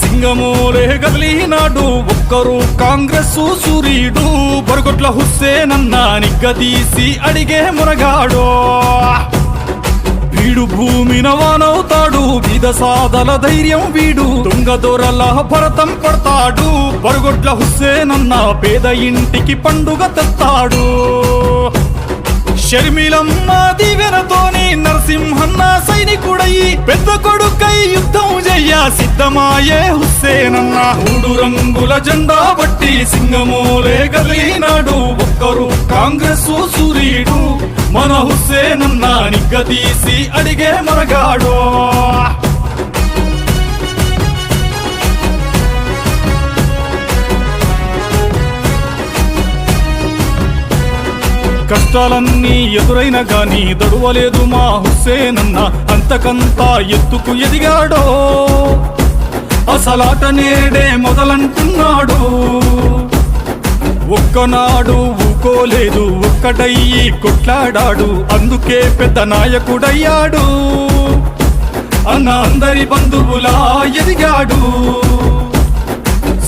సింగమోలే గదిలినాడు ఒక్కరు కాంగ్రెస్ సూర్యుడు బొరగొట్ల హుస్సేనన్న నిగ్గదీసి అడిగే మునగాడు వీడు భూమిన వానవుతాడు బీద సాదల ధైర్యం వీడు తుంగదొరల భరతం పడతాడు బొరగొట్ల హుస్సేనన్న పేద ఇంటికి పండుగ తెస్తాడు షర్మిలమ్మ దీవెనతోని నరసింహన్న సైనికుడై పెద్ద కొడుకై యుద్ధం చెయ్య సిద్ధమాయే హుస్సేనన్న 3 రంగుల జెండా బట్టి సింగమోలే గదిలినాడు ఒక్కరు కాంగ్రెస్ సూర్యుడు మన హుస్సేనన్న నిగ్గదీసి అడిగే మనగాడు కష్టాలన్నీ ఎదురైన గాని దడువలేదు మా హుస్సేనన్న అంతకంతా ఎత్తుకు ఎదిగాడో అసలాట నేడే మొదలంటున్నాడు ఒక్కనాడు ఊకోలేదు ఒక్కటయ్యి కొట్లాడాడు అందుకే పెద్ద నాయకుడయ్యాడు అన్న అందరి బంధువులా ఎదిగాడు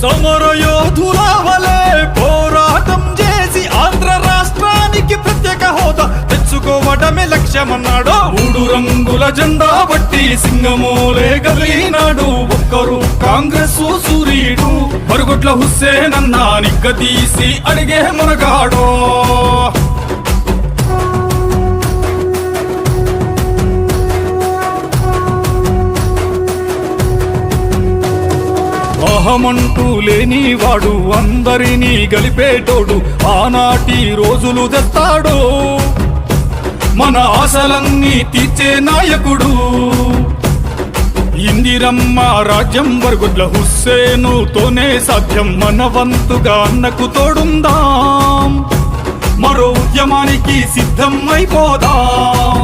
సమరయోధుల వలె పోరాటం చేసి ఆంధ్ర రాష్ట్రానికి ప్రత్యేక హోదా తెచ్చుకోవడమే లక్ష్యమన్నాడు 3 రంగుల జెండా బట్టి సింగమోలే గదిలినాడు ఒక్కరు కాంగ్రెస్ సూర్యుడు బొరగొట్ల హుస్సేనన్న నిగ్గదీసి అడిగే మునగాడు అహమంటూ లేనివాడు అందరినీ గలిపేటోడు ఆనాటి రోజులు తెస్తాడు మన ఆశలన్నీ తీర్చే నాయకుడు ఇందిరమ్మ రాజ్యం బొరగొట్ల హుస్సేనుతోనే సాధ్యం మన వంతుగా అన్నకు తోడుందాం మరో ఉద్యమానికి సిద్ధం అయిపోదాం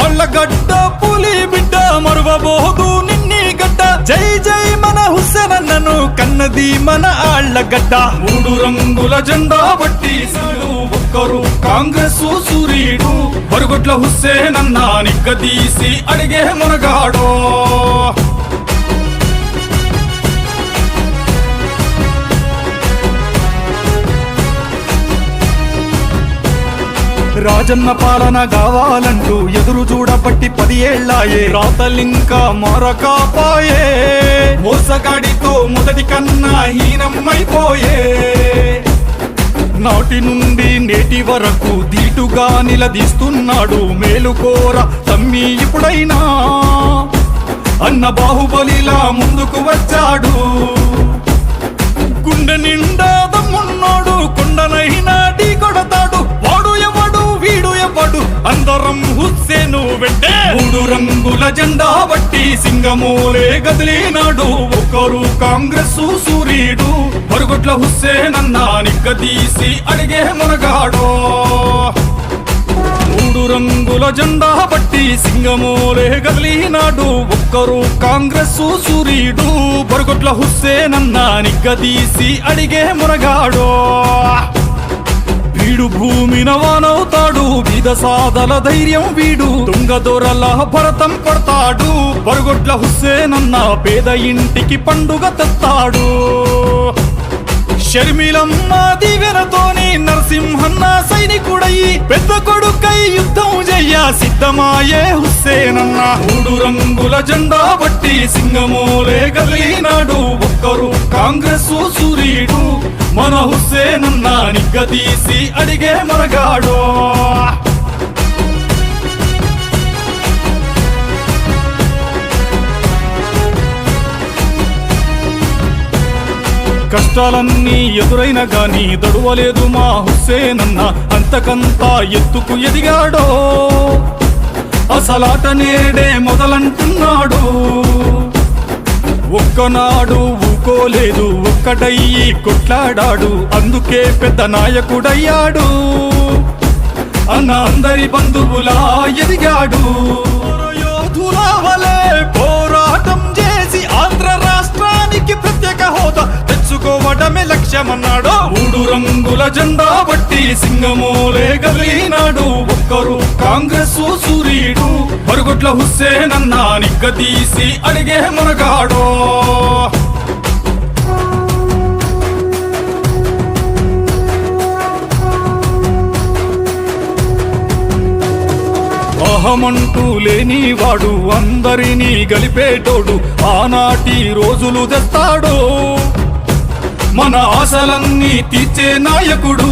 ఆళ్ళగడ్డ పులి బిడ్డ మరువబోదు నిన్ని గడ్డ జై జై మన హుస్సేనన్నను కన్నది మన ఆళ్ళగడ్డ 3 రంగుల జెండా బట్టి ఒక్కరు కాంగ్రెస్ సూర్యుడు బొరగొట్ల హుస్సేనన్న నిగ్గదీసి అడిగే మునగాడు రాజన్న పాలన కావాలంటూ ఎదురు చూడబట్టి 10 ఏళ్లాయే రాతలింకా మారకాపాయే మోసగాడితో మొదటి కన్నా హీనమైపోయే నాటి నుండి నేటి వరకు ధీటుగా నిలదీస్తున్నాడు మేలుకోర తమ్మి ఇప్పుడైనా అన్న బాహుబలిలా ముందుకు వచ్చాడు గుండె నిండా దమ్మున్నాడు కొండనైనా ఢీ కొడతాడు వాడు ఎవడు వీడు ఎవడు అందరం హుస్సేను వెంటే 3 రంగుల జెండా బట్టి సింగమోలే గదిలినాడు ఒకరు కాంగ్రెస్ సూర్యుడు బొరగొట్ల హుస్సేనన్న నిగ్గదీసి అడిగే మునగాడు 3 రంగుల జెండా బట్టి సింగమోలే గదిలినాడు ఒక్కరు కాంగ్రెస్ సూర్యుడు బొరగొట్ల హుస్సేనన్న నిగ్గదీసి అడిగే మునగాడు వీడు భూమిన వానవుతాడు బీద సాదల ధైర్యం వీడు తుంగదొరల భరతం పడతాడు బొరగొట్ల హుస్సేనన్న పేద ఇంటికి పండుగ తెస్తాడు షర్మిలమ్మ దీవెనతోని నరసింహన్న సైనికుడై పెద్ద కొడుకై యుద్ధం చెయ్య సిద్ధమాయే హుస్సేనన్న 3 రంగుల జెండా బట్టి సింగమోలే గదిలినాడు ఒక్కరు కాంగ్రెస్ సూర్యుడు మన హుస్సేనన్న నిగ్గదీసి అడిగే మనగాడు కష్టాలన్నీ ఎదురైన గాని దడువలేదు మా హుస్సేనన్న అంతకంతా ఎత్తుకు ఎదిగాడో అసలాట నేడే మొదలంటున్నాడు ఒక్కనాడు ఊకోలేదు ఒక్కటయ్యి కొట్లాడాడు అందుకే పెద్ద నాయకుడయ్యాడు అన్న అందరి బంధువులా ఎదిగాడు యోధుల వలె పోరాటం చేసి ఆంధ్ర రాష్ట్రానికి ప్రత్యేక హోదా తెచ్చుకోవడమే లక్ష్యమన్నాడు 3 రంగుల జెండా బట్టి సింగమోలే గదిలినాడు ఒక్కరు కాంగ్రెస్ సూర్యుడు బొరగొట్ల హుస్సేనన్న నిగ్గదీసి అడిగే మునగాడు స్నేహమంటూ లేనివాడు అందరినీ గలిపేటోడు ఆనాటి రోజులు తెస్తాడు మన ఆశలన్నీ తీర్చే నాయకుడు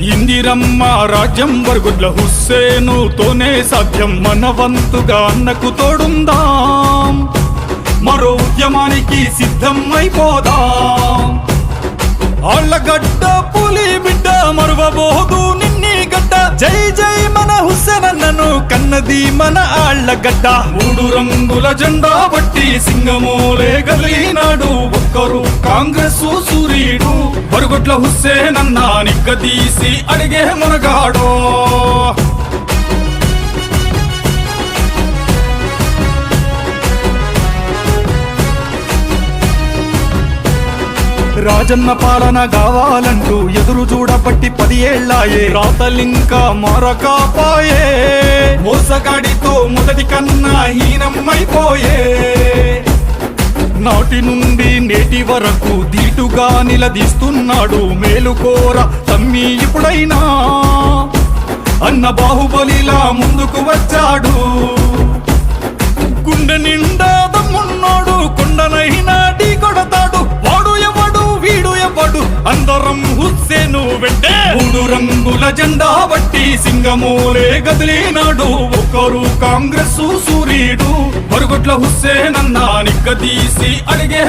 ఇందిరమ్మ రాజ్యం బరుగుడ్ల హుస్సేనుతోనే సాధ్యం మన వంతుగా అన్నకు తోడుందాం మరో ఉద్యమానికి సిద్ధం అయిపోదాం ఆళ్ళగడ్డ పులి బిడ్డ మరువబోదు నిన్ని గడ్డ జై జై మన హుస్సేనన్నను కన్నది మన ఆళ్ళగడ్డ మూడు రంగుల జెండా బట్టి సింగమోలే గలినాడు ఒక్కరు కాంగ్రెస్ సూర్యుడు బరుగుడ్ల హుస్సేనన్న నిగ్గదీసి అడిగే మనగాడో రాజన్న పాలన కావాలంటూ ఎదురు చూడబట్టి 10 ఏళ్లాయే రాతలింకా మారకాపాయే మోసగాడితో మొదటి కన్నా హీనమైపోయే నాటి నుండి నేటి వరకు దీటుగా నిలదీస్తున్నాడు మేలుకోర తమ్మి ఇప్పుడైనా అన్న బాహుబలిలా ముందుకు వచ్చాడు గుండె నిండా దమ్మున్నాడు కొండనైనా ఢీ కొడతాడు వాడు ఎవడు వీడు ఎవడు అందరం హుస్సేను వెంటే మూడు రంగుల జెండా బట్టి సింగమూలే గదిలినాడు ఒకరు కాంగ్రెస్ సూర్యుడు బరుగుడ్ల హుస్సేనన్న నిగ్గదీసి అడిగే